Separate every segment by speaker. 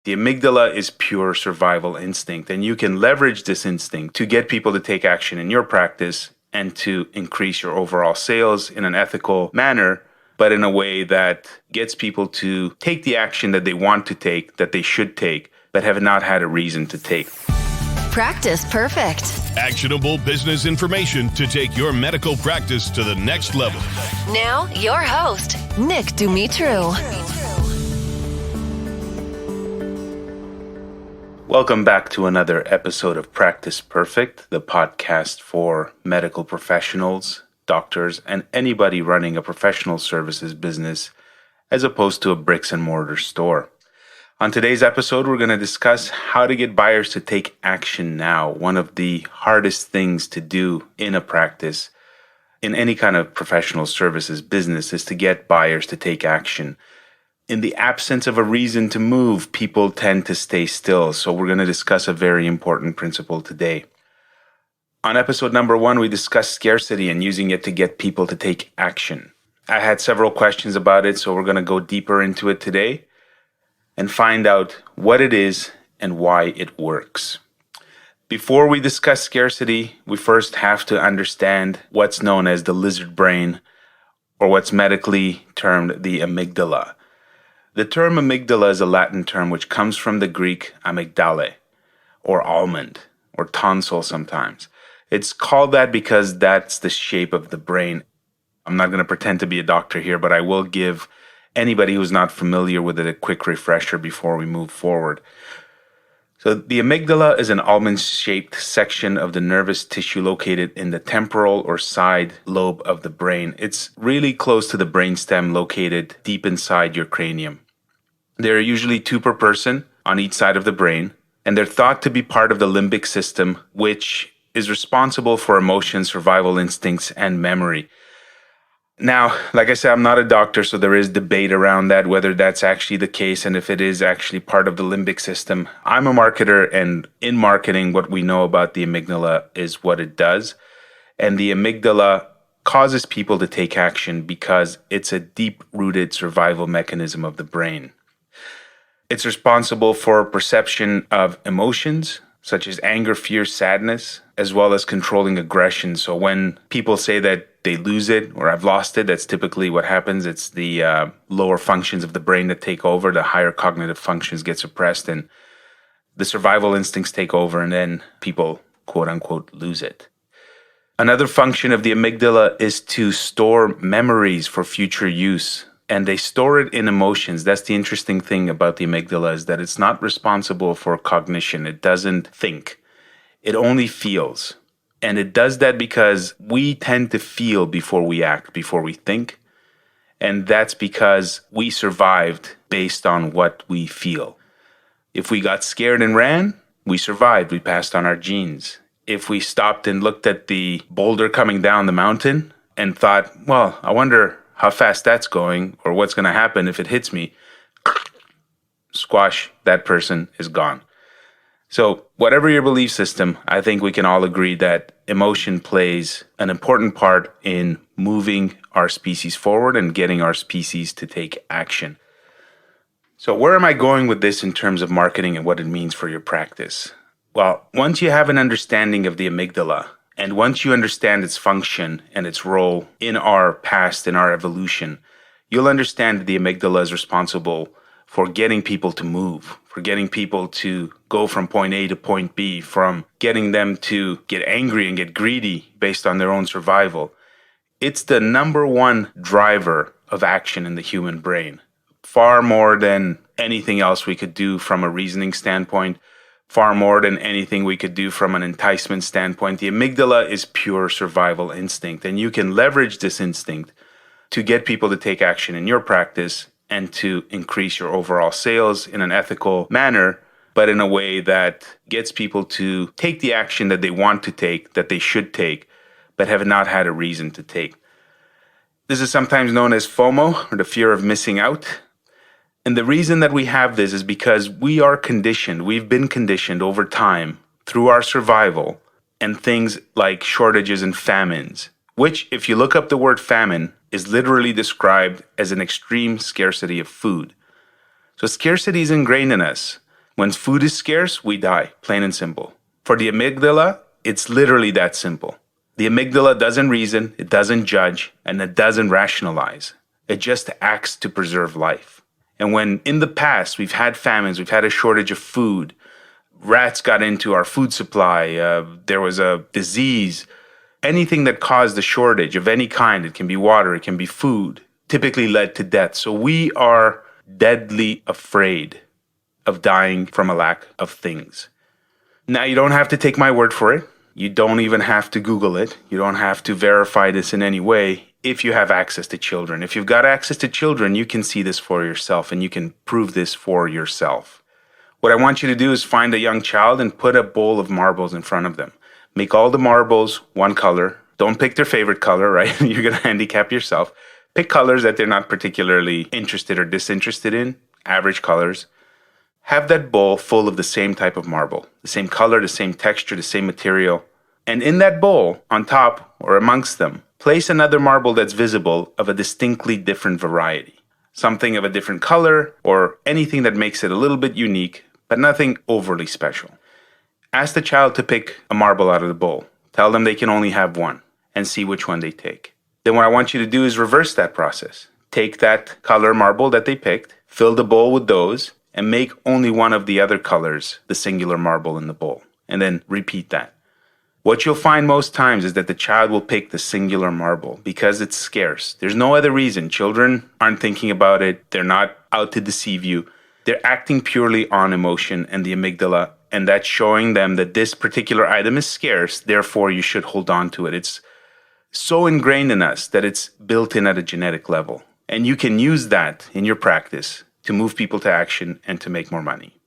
Speaker 1: The amygdala is pure survival instinct, and you can leverage this instinct to get people to take action in your practice and to increase your overall sales in an ethical manner, but in a way that gets people to take the action that they want to take, that they should take, but have not had a reason to take.
Speaker 2: Practice perfect.
Speaker 3: Actionable business information to take your medical practice to the next level.
Speaker 2: Now, your host, Nick Dumitru.
Speaker 1: Welcome back to another episode of Practice Perfect, the podcast for medical professionals, doctors, and anybody running a professional services business as opposed to a bricks and mortar store. On today's episode, we're going to discuss how to get buyers to take action now. One of the hardest things to do in a practice, in any kind of professional services business, is to get buyers to take action. In the absence of a reason to move, people tend to stay still. So we're going to discuss a very important principle today. On episode number 1, we discussed scarcity and using it to get people to take action. I had several questions about it, so we're going to go deeper into it today and find out what it is and why it works. Before we discuss scarcity, we first have to understand what's known as the lizard brain, or what's medically termed the amygdala. The term amygdala is a Latin term which comes from the Greek amygdala, or almond, or tonsil sometimes. It's called that because that's the shape of the brain. I'm not going to pretend to be a doctor here, but I will give anybody who's not familiar with it a quick refresher before we move forward. So the amygdala is an almond-shaped section of the nervous tissue located in the temporal or side lobe of the brain. It's really close to the brainstem located deep inside your cranium. There are usually 2 per person on each side of the brain, and they're thought to be part of the limbic system, which is responsible for emotion, survival instincts, and memory. Now, like I said, I'm not a doctor, so there is debate around that, whether that's actually the case and if it is actually part of the limbic system. I'm a marketer, and in marketing, what we know about the amygdala is what it does. And the amygdala causes people to take action because it's a deep-rooted survival mechanism of the brain. It's responsible for perception of emotions, such as anger, fear, sadness, as well as controlling aggression. So when people say that they lose it or I've lost it, that's typically what happens. It's the lower functions of the brain that take over, the higher cognitive functions get suppressed, and the survival instincts take over, and then people, quote unquote, lose it. Another function of the amygdala is to store memories for future use, and they store it in emotions. That's the interesting thing about the amygdala, is that it's not responsible for cognition. It doesn't think. It only feels. And it does that because we tend to feel before we act, before we think. And that's because we survived based on what we feel. If we got scared and ran, we survived. We passed on our genes. If we stopped and looked at the boulder coming down the mountain and thought, well, I wonder how fast that's going or what's going to happen if it hits me, squash, that person is gone. So whatever your belief system, I think we can all agree that emotion plays an important part in moving our species forward and getting our species to take action. So where am I going with this in terms of marketing and what it means for your practice? Well, once you have an understanding of the amygdala, and once you understand its function and its role in our past, in our evolution, you'll understand that the amygdala is responsible for getting people to move, for getting people to go from point A to point B, from getting them to get angry and get greedy based on their own survival. It's the number one driver of action in the human brain, far more than anything else we could do from a reasoning standpoint, far more than anything we could do from an enticement standpoint. The amygdala is pure survival instinct, and you can leverage this instinct to get people to take action in your practice and to increase your overall sales in an ethical manner, but in a way that gets people to take the action that they want to take, that they should take, but have not had a reason to take. This is sometimes known as FOMO, or the fear of missing out. And the reason that we have this is because we've been conditioned over time through our survival and things like shortages and famines, which, if you look up the word famine, is literally described as an extreme scarcity of food. So scarcity is ingrained in us. When food is scarce, we die, plain and simple. For the amygdala, it's literally that simple. The amygdala doesn't reason, it doesn't judge, and it doesn't rationalize. It just acts to preserve life. And when in the past we've had famines, we've had a shortage of food, rats got into our food supply, there was a disease, anything that caused a shortage of any kind, it can be water, it can be food, typically led to death. So we are deadly afraid of dying from a lack of things. Now, you don't have to take my word for it. You don't even have to Google it. You don't have to verify this in any way if you have access to children. If you've got access to children, you can see this for yourself and you can prove this for yourself. What I want you to do is find a young child and put a bowl of marbles in front of them. Make all the marbles one color. Don't pick their favorite color, right? You're going to handicap yourself. Pick colors that they're not particularly interested or disinterested in, average colors. Have that bowl full of the same type of marble, the same color, the same texture, the same material. And in that bowl, on top or amongst them, place another marble that's visible of a distinctly different variety. Something of a different color or anything that makes it a little bit unique, but nothing overly special. Ask the child to pick a marble out of the bowl. Tell them they can only have one and see which one they take. Then what I want you to do is reverse that process. Take that color marble that they picked, fill the bowl with those, and make only one of the other colors the singular marble in the bowl. And then repeat that. What you'll find most times is that the child will pick the singular marble because it's scarce. There's no other reason. Children aren't thinking about it. They're not out to deceive you. They're acting purely on emotion and the amygdala, and that's showing them that this particular item is scarce, therefore you should hold on to it. It's so ingrained in us that it's built in at a genetic level. And you can use that in your practice to move people to action and to make more money.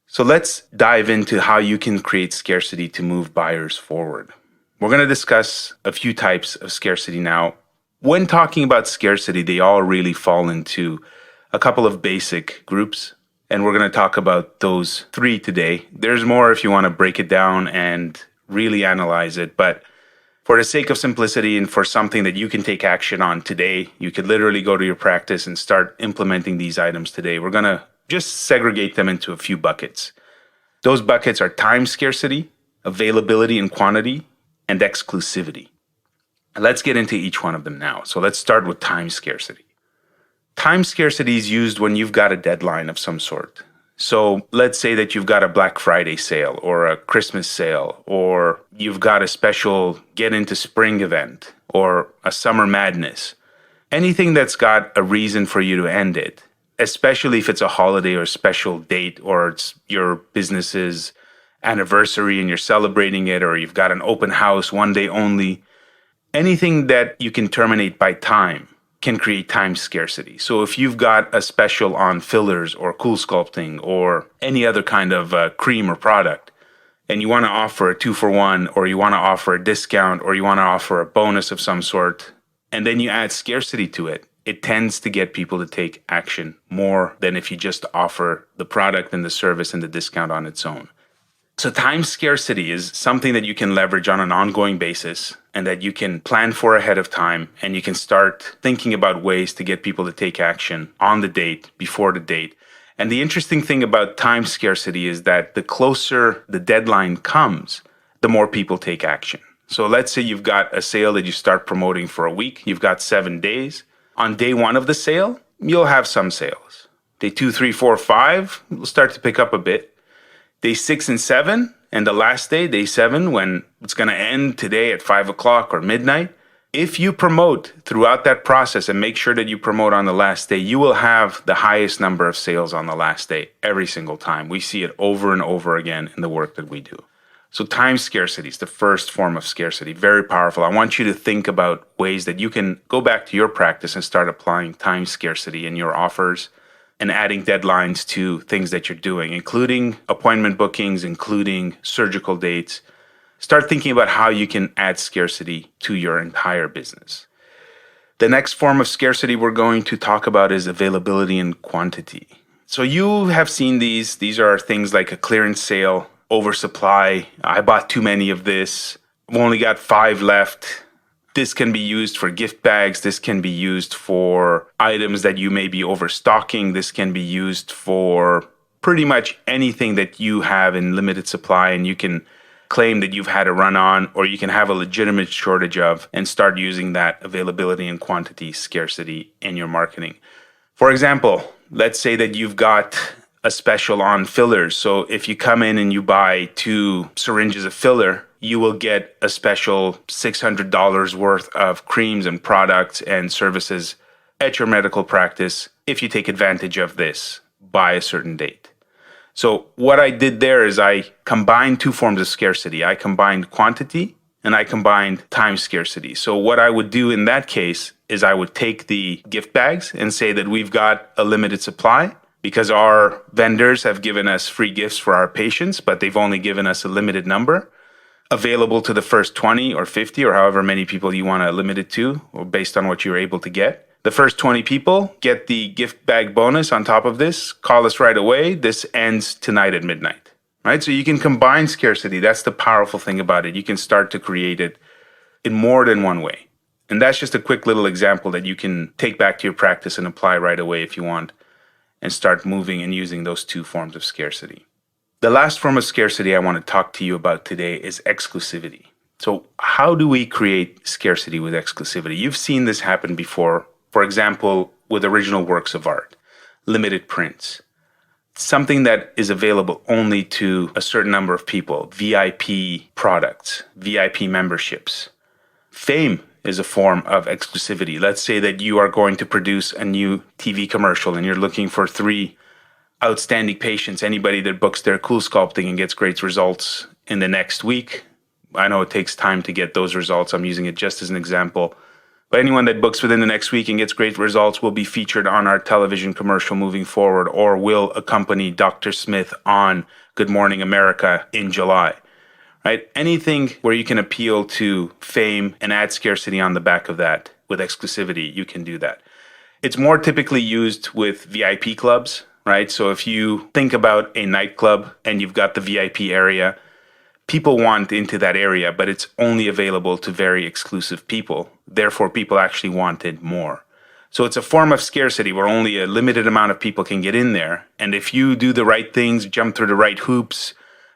Speaker 1: So let's dive into how you can create scarcity to move buyers forward. We're going to discuss a few types of scarcity now. When talking about scarcity, they all really fall into a couple of basic groups, and we're going to talk about those three today. There's more if you want to break it down and really analyze it, but for the sake of simplicity and for something that you can take action on today, you could literally go to your practice and start implementing these items today. We're going to just segregate them into a few buckets. Those buckets are time scarcity, availability and quantity, and exclusivity. And let's get into each one of them now. So let's start with time scarcity. Time scarcity is used when you've got a deadline of some sort. So let's say that you've got a Black Friday sale or a Christmas sale, or you've got a special get into spring event or a summer madness. Anything that's got a reason for you to end it, especially if it's a holiday or a special date or it's your business's anniversary and you're celebrating it, or you've got an open house one day only. Anything that you can terminate by time can create time scarcity. So if you've got a special on fillers or cool sculpting or any other kind of cream or product, and you want to offer a 2-for-1, or you want to offer a discount, or you want to offer a bonus of some sort, and then you add scarcity to it, it tends to get people to take action more than if you just offer the product and the service and the discount on its own. So time scarcity is something that you can leverage on an ongoing basis and that you can plan for ahead of time, and you can start thinking about ways to get people to take action on the date, before the date. And the interesting thing about time scarcity is that the closer the deadline comes, the more people take action. So let's say you've got a sale that you start promoting for a week. You've got 7 days. On day 1 of the sale, you'll have some sales. Day 2, 3, 4, 5 will start to pick up a bit. Day 6 and 7, and the last day, day 7, when it's going to end today at 5 o'clock or midnight, if you promote throughout that process and make sure that you promote on the last day, you will have the highest number of sales on the last day every single time. We see it over and over again in the work that we do. So time scarcity is the first form of scarcity, very powerful. I want you to think about ways that you can go back to your practice and start applying time scarcity in your offers and adding deadlines to things that you're doing, including appointment bookings, including surgical dates. Start thinking about how you can add scarcity to your entire business. The next form of scarcity we're going to talk about is availability and quantity. So you have seen these. These are things like a clearance sale, oversupply. I bought too many of this. I've only got 5 left. This can be used for gift bags. This can be used for items that you may be overstocking. This can be used for pretty much anything that you have in limited supply and you can claim that you've had a run on, or you can have a legitimate shortage of, and start using that availability and quantity scarcity in your marketing. For example, let's say that you've got a special on fillers. So if you come in and you buy 2 syringes of filler, you will get a special $600 worth of creams and products and services at your medical practice if you take advantage of this by a certain date. So what I did there is I combined 2 forms of scarcity. I combined quantity and I combined time scarcity. So what I would do in that case is I would take the gift bags and say that we've got a limited supply because our vendors have given us free gifts for our patients, but they've only given us a limited number available to the first 20 or 50 or however many people you want to limit it to, or based on what you're able to get. The first 20 people get the gift bag bonus on top of this. Call us right away. This ends tonight at midnight, right? So you can combine scarcity. That's the powerful thing about it. You can start to create it in more than one way. And that's just a quick little example that you can take back to your practice and apply right away if you want, and start moving and using those 2 forms of scarcity. The last form of scarcity I want to talk to you about today is exclusivity. So how do we create scarcity with exclusivity? You've seen this happen before. For example, with original works of art, limited prints, something that is available only to a certain number of people, VIP products, VIP memberships. Fame is a form of exclusivity. Let's say that you are going to produce a new TV commercial and you're looking for 3 outstanding patients, anybody that books their cool sculpting and gets great results in the next week. I know it takes time to get those results. I'm using it just as an example. But anyone that books within the next week and gets great results will be featured on our television commercial moving forward, or will accompany Dr. Smith on Good Morning America in July, right? Anything where you can appeal to fame and add scarcity on the back of that with exclusivity, you can do that. It's more typically used with VIP clubs, right? So if you think about a nightclub and you've got the VIP area, people want into that area, but it's only available to very exclusive people. Therefore, people actually wanted more. So it's a form of scarcity where only a limited amount of people can get in there. And if you do the right things, jump through the right hoops,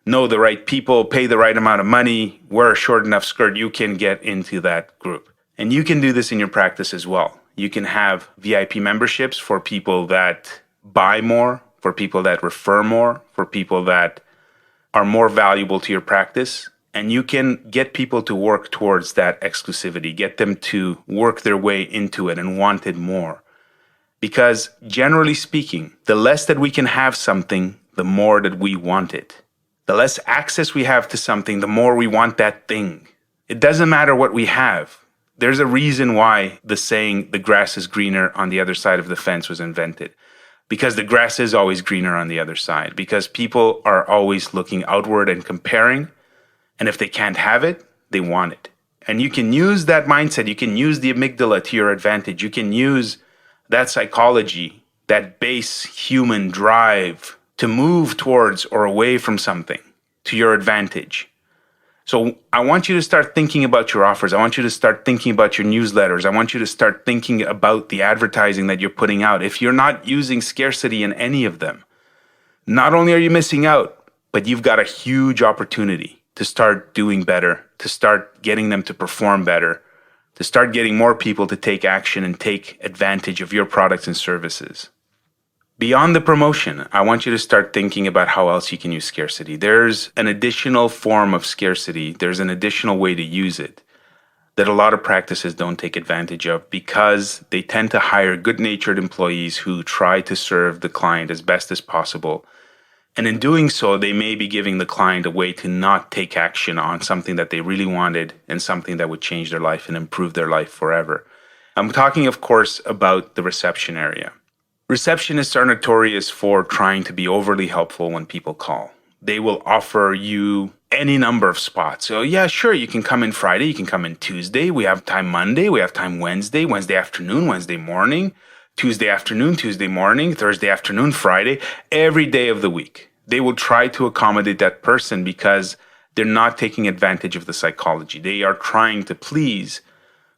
Speaker 1: know the right people, pay the right amount of money, wear a short enough skirt, you can get into that group. And you can do this in your practice as well. You can have VIP memberships for people that buy more, for people that refer more, for people that are more valuable to your practice, and you can get people to work towards that exclusivity, get them to work their way into it and want it more. Because generally speaking, the less that we can have something, the more that we want it. The less access we have to something, the more we want that thing. It doesn't matter what we have. There's a reason why the saying, the grass is greener on the other side of the fence, was invented. Because the grass is always greener on the other side. Because people are always looking outward and comparing. And if they can't have it, they want it. And you can use that mindset. You can use the amygdala to your advantage. You can use that psychology, that base human drive to move towards or away from something to your advantage. So I want you to start thinking about your offers. I want you to start thinking about your newsletters. I want you to start thinking about the advertising that you're putting out. If you're not using scarcity in any of them, not only are you missing out, but you've got a huge opportunity to start doing better, to start getting them to perform better, to start getting more people to take action and take advantage of your products and services. Beyond the promotion, I want you to start thinking about how else you can use scarcity. There's an additional form of scarcity. There's an additional way to use it that a lot of practices don't take advantage of because they tend to hire good-natured employees who try to serve the client as best as possible. And in doing so, they may be giving the client a way to not take action on something that they really wanted and something that would change their life and improve their life forever. I'm talking, of course, about the reception area. Receptionists are notorious for trying to be overly helpful when people call. They will offer you any number of spots. So yeah, sure, you can come in Friday, you can come in Tuesday, we have time Monday, we have time Wednesday, Wednesday afternoon, Wednesday morning, Tuesday afternoon, Tuesday morning, Thursday afternoon, Friday, every day of the week. They will try to accommodate that person because they're not taking advantage of the psychology. They are trying to please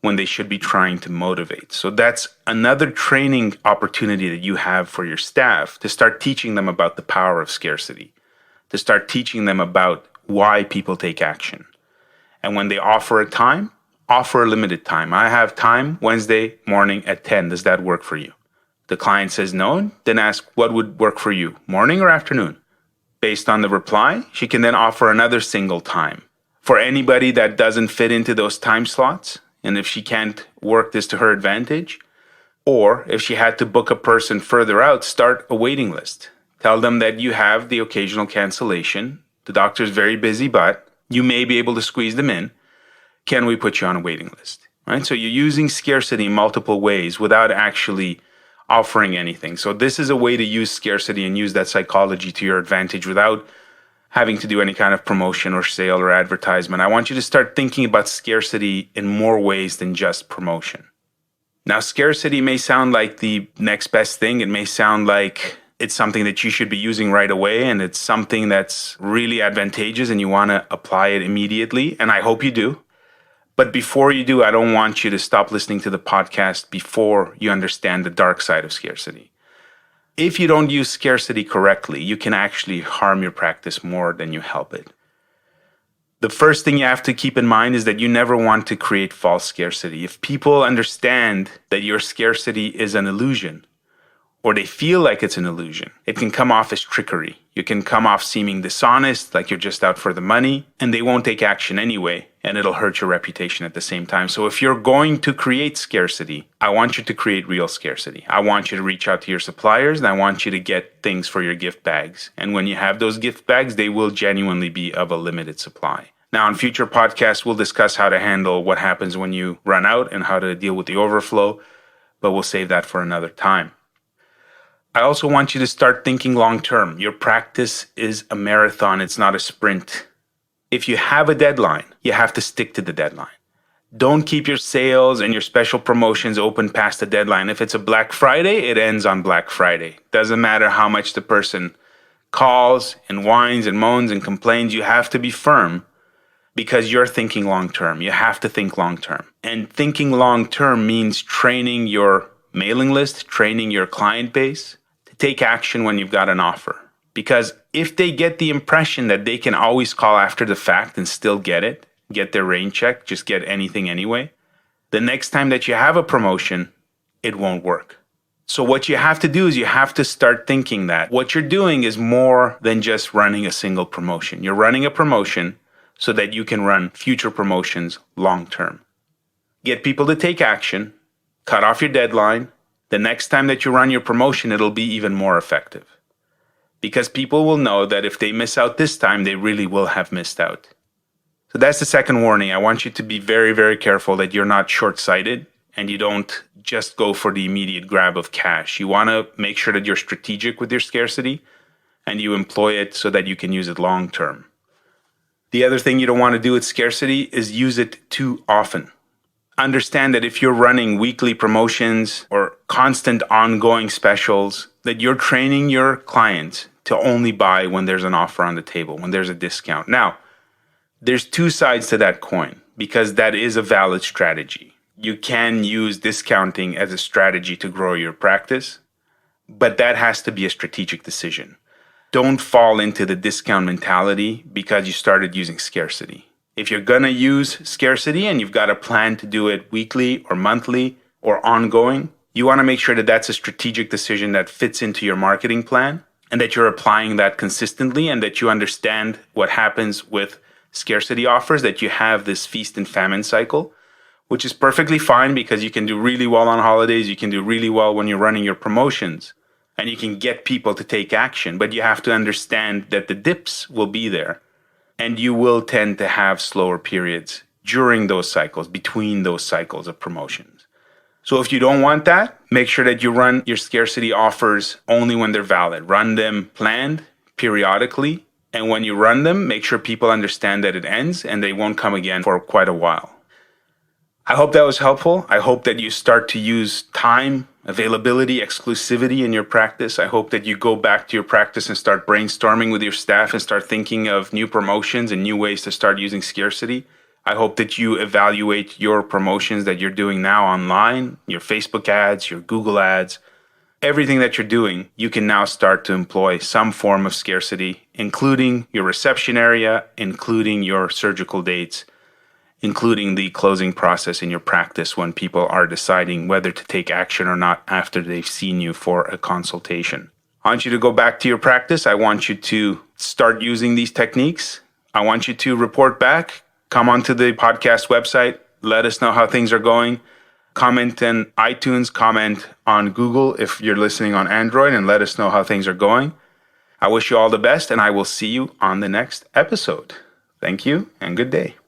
Speaker 1: when they should be trying to motivate. So that's another training opportunity that you have for your staff to start teaching them about the power of scarcity, to start teaching them about why people take action. And when they offer a time, offer a limited time. I have time Wednesday morning at 10. Does that work for you? The client says no, then ask what would work for you, morning or afternoon? Based on the reply, she can then offer another single time. For anybody that doesn't fit into those time slots, and if she can't work this to her advantage, or if she had to book a person further out, start a waiting list. Tell them that you have the occasional cancellation. The doctor's very busy, but you may be able to squeeze them in. Can we put you on a waiting list? Right? So you're using scarcity in multiple ways without actually offering anything. So this is a way to use scarcity and use that psychology to your advantage without having to do any kind of promotion or sale or advertisement. I want you to start thinking about scarcity in more ways than just promotion. Now, scarcity may sound like the next best thing. It may sound like it's something that you should be using right away, and it's something that's really advantageous and you want to apply it immediately, and I hope you do. But before you do, I don't want you to stop listening to the podcast before you understand the dark side of scarcity. If you don't use scarcity correctly, you can actually harm your practice more than you help it. The first thing you have to keep in mind is that you never want to create false scarcity. If people understand that your scarcity is an illusion, or they feel like it's an illusion, it can come off as trickery. You can come off seeming dishonest, like you're just out for the money, and they won't take action anyway, and it'll hurt your reputation at the same time. So if you're going to create scarcity, I want you to create real scarcity. I want you to reach out to your suppliers, and I want you to get things for your gift bags. And when you have those gift bags, they will genuinely be of a limited supply. Now, in future podcasts, we'll discuss how to handle what happens when you run out and how to deal with the overflow, but we'll save that for another time. I also want you to start thinking long-term. Your practice is a marathon. It's not a sprint. If you have a deadline, you have to stick to the deadline. Don't keep your sales and your special promotions open past the deadline. If it's a Black Friday, it ends on Black Friday. Doesn't matter how much the person calls and whines and moans and complains. You have to be firm because you're thinking long-term. You have to think long-term. And thinking long-term means training your mailing list, training your client base, take action when you've got an offer. Because if they get the impression that they can always call after the fact and still get their rain check, just get anything anyway, the next time that you have a promotion, it won't work. So what you have to do is you have to start thinking that what you're doing is more than just running a single promotion. You're running a promotion so that you can run future promotions long term. Get people to take action, cut off your deadline. The next time that you run your promotion, it'll be even more effective. Because people will know that if they miss out this time, they really will have missed out. So that's the second warning. I want you to be very, very careful that you're not short-sighted and you don't just go for the immediate grab of cash. You want to make sure that you're strategic with your scarcity and you employ it so that you can use it long term. The other thing you don't want to do with scarcity is use it too often. Understand that if you're running weekly promotions or constant ongoing specials, that you're training your clients to only buy when there's an offer on the table, when there's a discount. Now, there's two sides to that coin because that is a valid strategy. You can use discounting as a strategy to grow your practice, but that has to be a strategic decision. Don't fall into the discount mentality because you started using scarcity. If you're going to use scarcity and you've got a plan to do it weekly or monthly or ongoing, you want to make sure that that's a strategic decision that fits into your marketing plan and that you're applying that consistently and that you understand what happens with scarcity offers, that you have this feast and famine cycle, which is perfectly fine because you can do really well on holidays, you can do really well when you're running your promotions, and you can get people to take action. But you have to understand that the dips will be there. And you will tend to have slower periods during those cycles, between those cycles of promotions. So if you don't want that, make sure that you run your scarcity offers only when they're valid. Run them planned, periodically. And when you run them, make sure people understand that it ends and they won't come again for quite a while. I hope that was helpful. I hope that you start to use time, availability, exclusivity in your practice. I hope that you go back to your practice and start brainstorming with your staff and start thinking of new promotions and new ways to start using scarcity. I hope that you evaluate your promotions that you're doing now online, your Facebook ads, your Google ads, everything that you're doing. You can now start to employ some form of scarcity, including your reception area, including your surgical dates, including the closing process in your practice when people are deciding whether to take action or not after they've seen you for a consultation. I want you to go back to your practice. I want you to start using these techniques. I want you to report back. Come onto the podcast website. Let us know how things are going. Comment in iTunes, comment on Google if you're listening on Android, and let us know how things are going. I wish you all the best, and I will see you on the next episode. Thank you, and good day.